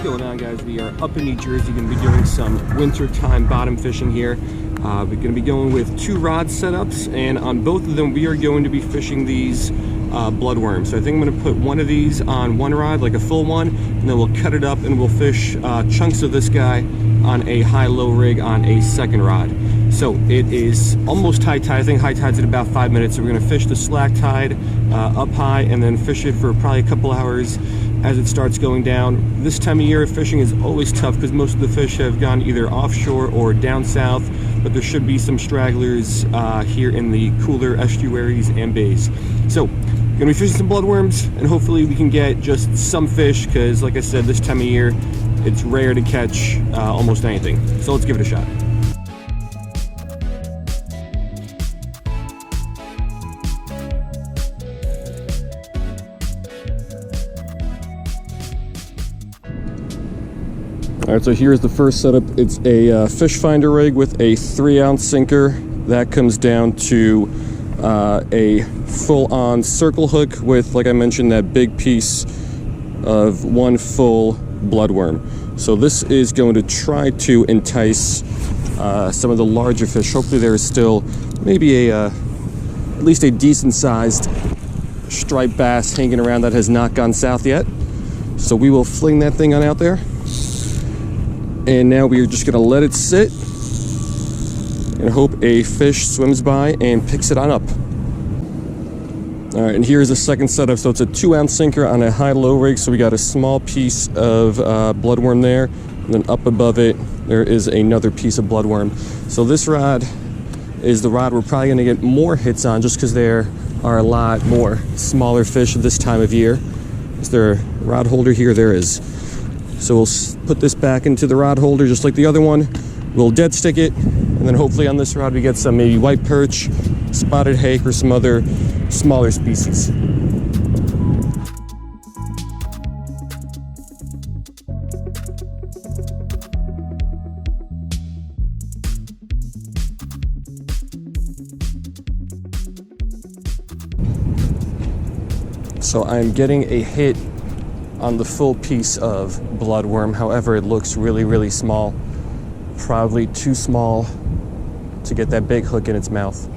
going on, guys? We are up in New Jersey, going to be doing some wintertime bottom fishing here. We're going to be going with 2 rod setups, and on both of them we are going to be fishing these bloodworms. So I think I'm going to put one of these on one rod, like a full one, and then we'll cut it up and we'll fish chunks of this guy on a high-low rig on a second rod. So it is almost high tide. I think high tide's in about 5 minutes. So we're going to fish the slack tide up high and then fish it for probably a couple hours as it starts going down. This time of year fishing is always tough because most of the fish have gone either offshore or down south, but there should be some stragglers here in the cooler estuaries and bays. So gonna be fishing some bloodworms, and hopefully we can get just some fish because, like I said, this time of year it's rare to catch almost anything. So let's give it a shot. All right, so here's the first setup. It's a fish finder rig with a 3-ounce sinker. That comes down to a full-on circle hook with, like I mentioned, that big piece of 1 full bloodworm. So this is going to try to entice some of the larger fish. Hopefully there is still maybe at least a decent-sized striped bass hanging around that has not gone south yet. So we will fling that thing on out there. And now we are just gonna let it sit and hope a fish swims by and picks it on up. All right, and here's the second setup. So it's a 2-ounce sinker on a high-low rig. So we got a small piece of bloodworm there, and then up above it, there is another piece of bloodworm. So this rod is the rod we're probably gonna get more hits on just because there are a lot more smaller fish at this time of year. Is there a rod holder here? There is. So we'll put this back into the rod holder just like the other one. We'll dead stick it, and then hopefully on this rod we get some maybe white perch, spotted hake, or some other smaller species. So I'm getting a hit on the full piece of bloodworm. However, it looks really, really small. Probably too small to get that big hook in its mouth.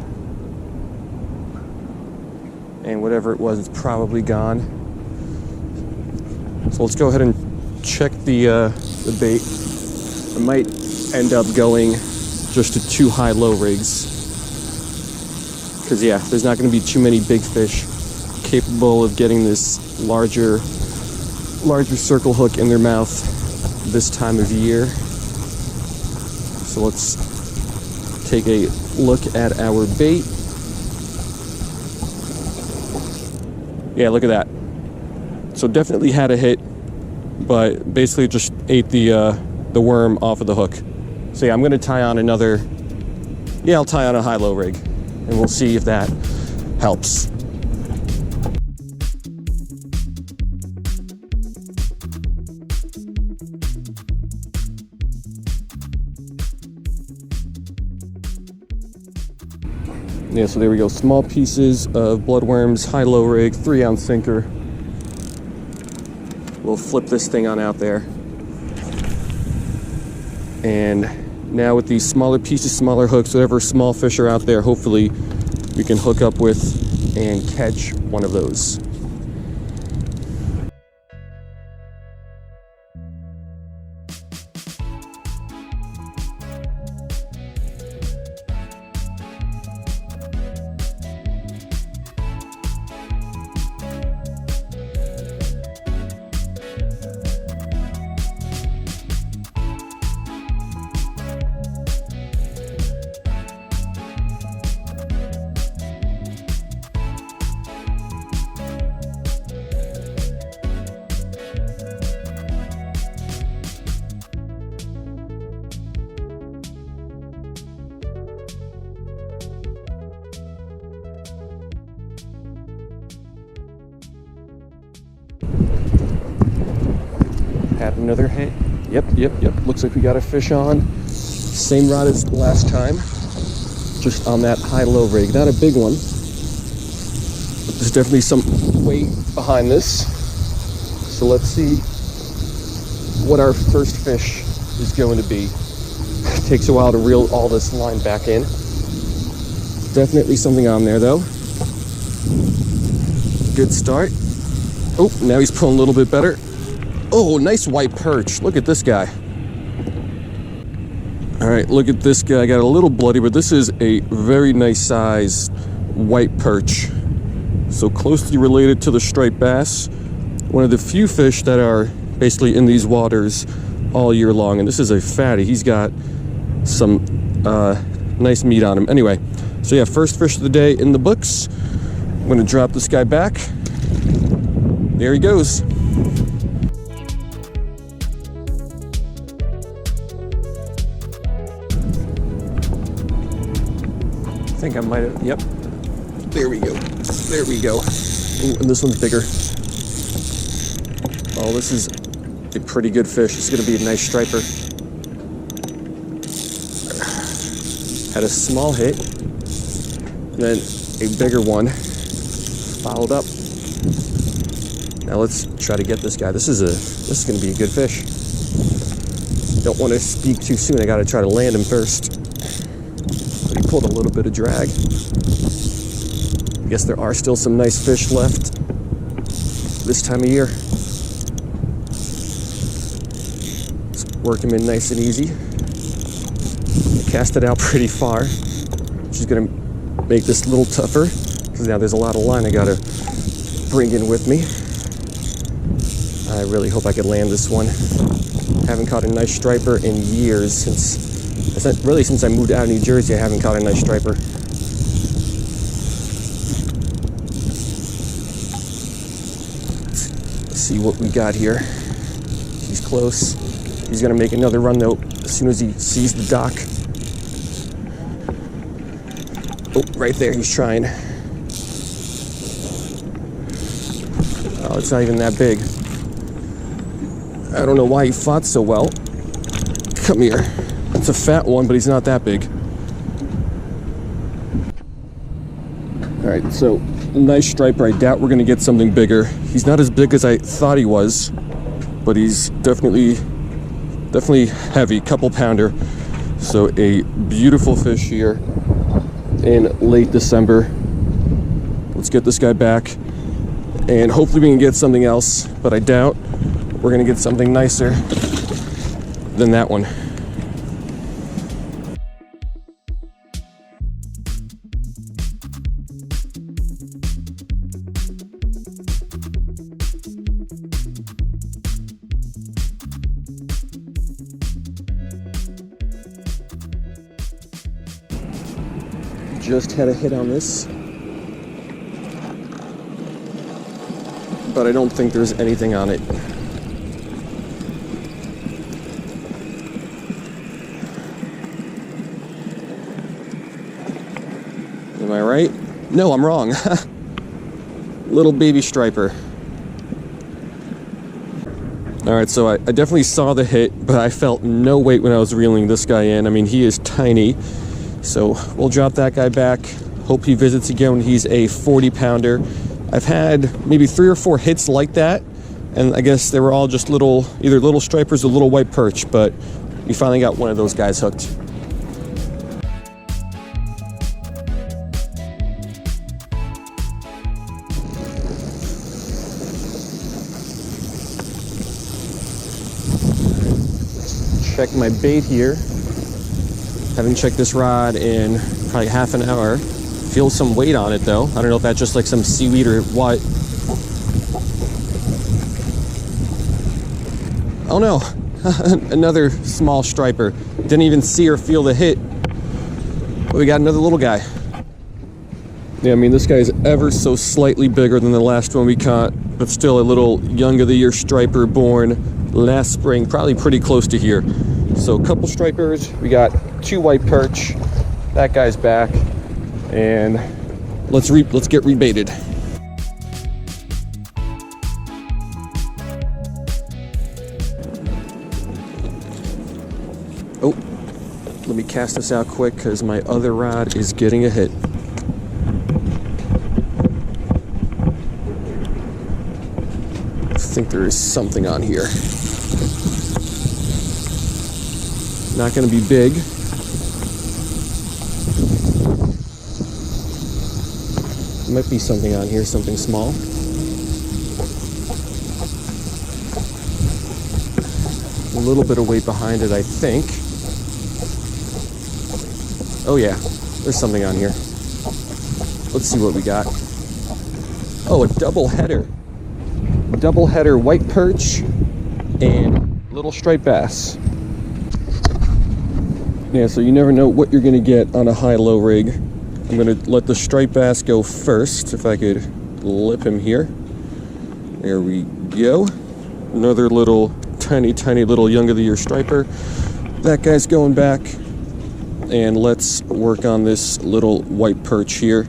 And whatever it was, it's probably gone. So let's go ahead and check the bait. I might end up going just to 2 high-low rigs. Because yeah, there's not going to be too many big fish capable of getting this larger circle hook in their mouth this time of year. So let's take a look at our bait. Yeah, look at that. So definitely had a hit, but basically just ate the worm off of the hook. So yeah, I'm gonna tie on I'll tie on a high-low rig, and we'll see if that helps. Yeah, so there we go. Small pieces of bloodworms, high-low rig, 3-ounce sinker. We'll flip this thing on out there. And now with these smaller pieces, smaller hooks, whatever small fish are out there, hopefully we can hook up with and catch one of those. Had another hit. Yep. Looks like we got a fish on. Same rod as the last time. Just on that high-low rig. Not a big one. But there's definitely some weight behind this. So let's see what our first fish is going to be. It takes a while to reel all this line back in. Definitely something on there though. Good start. Oh, now he's pulling a little bit better. Oh, nice white perch. Look at this guy. All right, look at this guy. Got a little bloody, but this is a very nice size white perch. So closely related to the striped bass. One of the few fish that are basically in these waters all year long. And this is a fatty. He's got some nice meat on him. Anyway, so yeah, first fish of the day in the books. I'm gonna drop this guy back. There he goes. I think I might have, yep. There we go. There we go. Ooh, and this one's bigger. Oh, this is a pretty good fish. It's gonna be a nice striper. Had a small hit, and then a bigger one followed up. Now let's try to get this guy. This is gonna be a good fish. Don't want to speak too soon. I gotta try to land him first. But he pulled a little bit of drag. I guess there are still some nice fish left this time of year. Let's work him in nice and easy. I cast it out pretty far, which is gonna make this a little tougher because now there's a lot of line I gotta bring in with me. I really hope I could land this one. Haven't caught a nice striper in years since I moved out of New Jersey. I haven't caught a nice striper. Let's see what we got here. He's close. He's gonna make another run though as soon as he sees the dock. Oh, right there, he's trying. Oh, it's not even that big. I don't know why he fought so well. Come here. It's a fat one, but he's not that big. All right, so nice striper. I doubt we're gonna get something bigger. He's not as big as I thought he was, but he's definitely heavy, couple pounder. So a beautiful fish here in late December. Let's get this guy back, and hopefully we can get something else, but I doubt we're gonna get something nicer than that one. Just had a hit on this, but I don't think there's anything on it. Am I right? No, I'm wrong. Little baby striper. All right, so I definitely saw the hit, but I felt no weight when I was reeling this guy in. I mean, he is tiny. So we'll drop that guy back. Hope he visits again when he's a 40-pounder. I've had maybe 3 or 4 hits like that, and I guess they were all just either little stripers or little white perch, but we finally got one of those guys hooked. Check my bait here. Haven't checked this rod in probably half an hour. Feel some weight on it though. I don't know if that's just like some seaweed or what. Oh no, another small striper. Didn't even see or feel the hit. But we got another little guy. Yeah, I mean, this guy is ever so slightly bigger than the last one we caught, but still a little young of the year striper born last spring, probably pretty close to here. So a couple stripers, we got 2 white perch. That guy's back, and let's get rebaited. Oh, let me cast this out quick because my other rod is getting a hit. I think there is something on here. Not going to be big. Might be something on here, something small. A little bit of weight behind it, I think. Oh yeah, there's something on here. Let's see what we got. Oh, a double header. Double header white perch and little striped bass. Yeah, so you never know what you're gonna get on a high-low rig. I'm gonna let the striped bass go first, if I could lip him here. There we go. Another little tiny little young of the year striper. That guy's going back. And let's work on this little white perch here.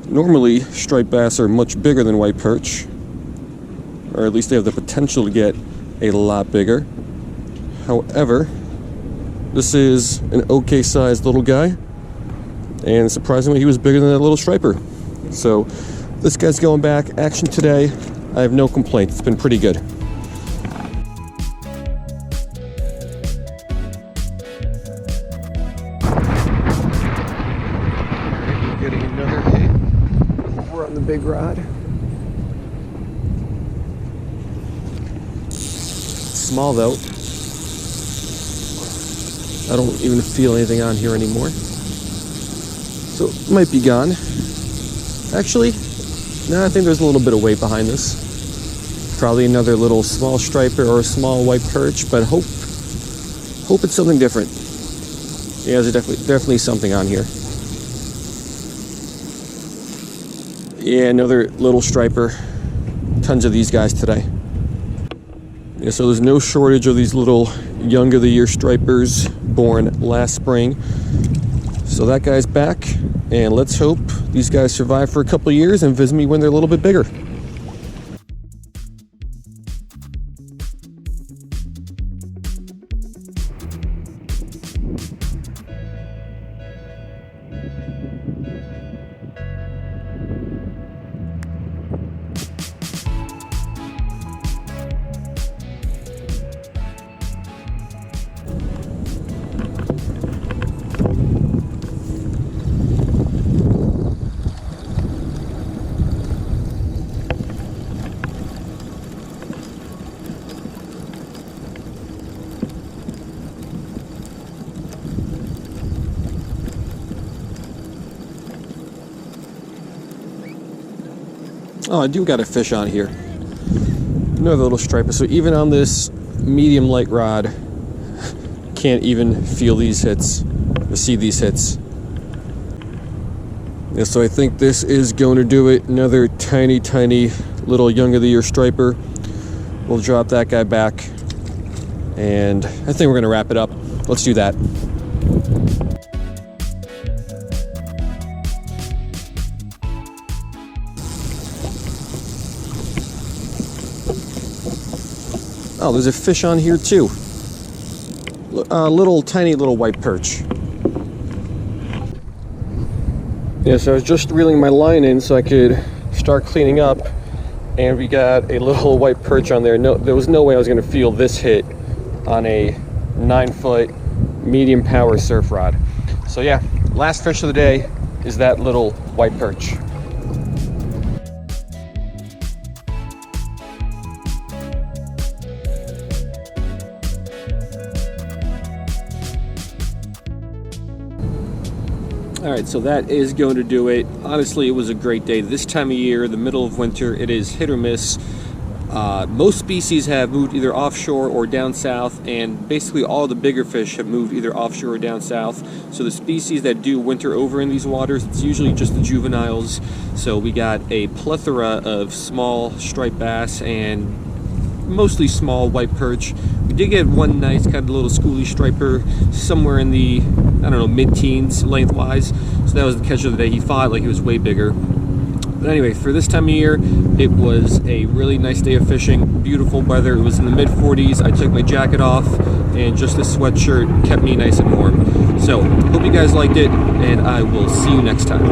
Normally, striped bass are much bigger than white perch, or at least they have the potential to get a lot bigger. However, this is an okay sized little guy. And surprisingly, he was bigger than that little striper. So this guy's going back. Action today. I have no complaints. It's been pretty good. We're getting another hit. We're on the big rod. Small though. I don't even feel anything on here anymore. So it might be gone. Actually, no, I think there's a little bit of weight behind this. Probably another little small striper or a small white perch, but hope it's something different. Yeah, there's definitely something on here. Yeah, another little striper. Tons of these guys today. Yeah, so there's no shortage of these little young of the year stripers born last spring. So that guy's back, and let's hope these guys survive for a couple years and visit me when they're a little bit bigger. Oh, I do got a fish on here. Another little striper. So even on this medium light rod, can't even feel these hits or see these hits. Yeah, so I think this is going to do it. Another tiny little young of the year striper. We'll drop that guy back, and I think we're going to wrap it up. Let's do that. Oh, there's a fish on here too. Tiny little white perch. Yeah, so I was just reeling my line in so I could start cleaning up, and we got a little white perch on there. No, there was no way I was going to feel this hit on a 9-foot medium power surf rod. So yeah, last fish of the day is that little white perch. Alright, so that is going to do it. Honestly, it was a great day. This time of year, the middle of winter, it is hit or miss. Most species have moved either offshore or down south, and basically all the bigger fish have moved either offshore or down south. So the species that do winter over in these waters, it's usually just the juveniles. So we got a plethora of small striped bass and mostly small white perch. We did get one nice kind of little schoolie striper somewhere in the, I don't know, mid-teens lengthwise. So that was the catch of the day. He fought like he was way bigger. But anyway, for this time of year, it was a really nice day of fishing. Beautiful weather. It was in the mid-40s. I took my jacket off, and just this sweatshirt kept me nice and warm. So, hope you guys liked it, and I will see you next time.